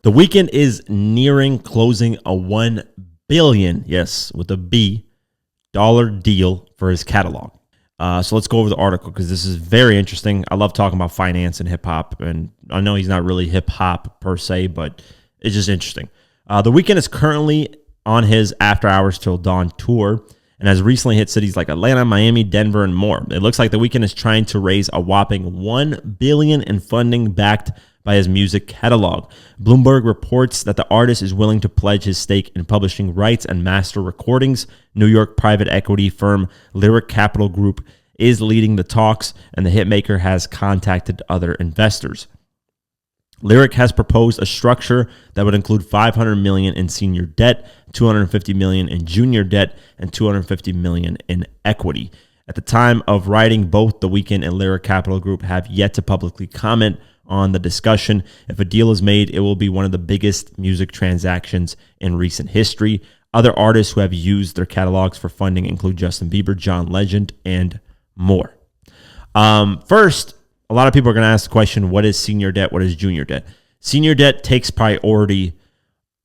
The Weeknd is nearing closing a $1 billion, yes, with a B, dollar deal for his catalog. So let's go over the article because this is very interesting. I love talking about finance and hip hop, and I know he's not really hip hop per se, but it's just interesting. The Weeknd is currently on his After Hours Till Dawn tour and has recently hit cities like Atlanta, Miami, Denver, and more. It looks like The Weeknd is trying to raise a whopping $1 billion in funding backed by his music catalog. Bloomberg reports that the artist is willing to pledge his stake in publishing rights and master recordings. New York private equity firm Lyric Capital Group is leading the talks, and the hitmaker has contacted other investors. Lyric has proposed a structure that would include $500 million in senior debt, $250 million in junior debt, and $250 million in equity. At the time of writing, both The Weeknd and Lyric Capital Group have yet to publicly comment on the discussion. If a deal is made, it will be one of the biggest music transactions in recent history. Other artists who have used their catalogs for funding include Justin Bieber, John Legend, and more. First, a lot of people are going to ask the question, what is senior debt? What is junior debt? Senior debt takes priority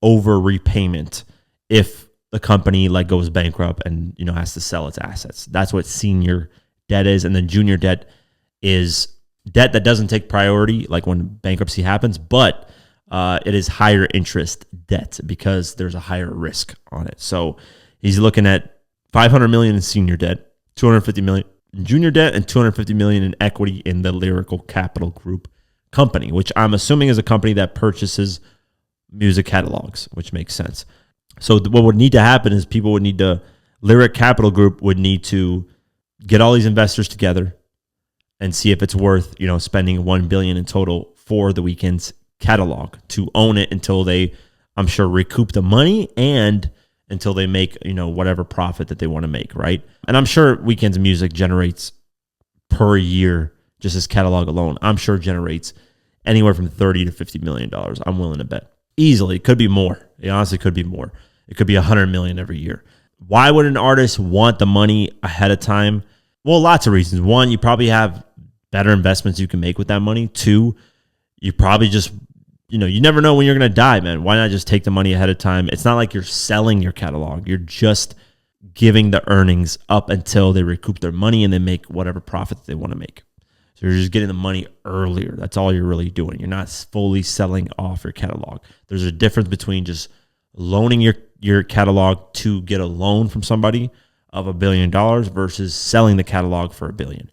over repayment if the company goes bankrupt and has to sell its assets. That's what senior debt is. And then junior debt is debt that doesn't take priority, like when bankruptcy happens, but it is higher interest debt because there's a higher risk on it. So he's looking at $500 million in senior debt, $250 million in junior debt, and $250 million in equity in the Lyrical Capital Group company, which I'm assuming is a company that purchases music catalogs, which makes sense. So what would need to happen is Lyric Capital Group would need to get all these investors together and see if it's worth, spending $1 billion in total for The Weeknd's catalog to own it until they, I'm sure, recoup the money and until they make, whatever profit that they want to make, right? And I'm sure Weeknd's music generates per year, just his catalog alone, I'm sure generates anywhere from $30 to $50 million. I'm willing to bet. Easily. It could be more. It honestly could be more. It could be $100 million every year. Why would an artist want the money ahead of time? Well, lots of reasons. One, you probably have better investments you can make with that money. Two, you probably just, you never know when you're going to die, man. Why not just take the money ahead of time? It's not like you're selling your catalog. You're just giving the earnings up until they recoup their money and they make whatever profit they want to make. So you're just getting the money earlier. That's all you're really doing. You're not fully selling off your catalog. There's a difference between just loaning your catalog to get a loan from somebody of $1 billion versus selling the catalog for $1 billion.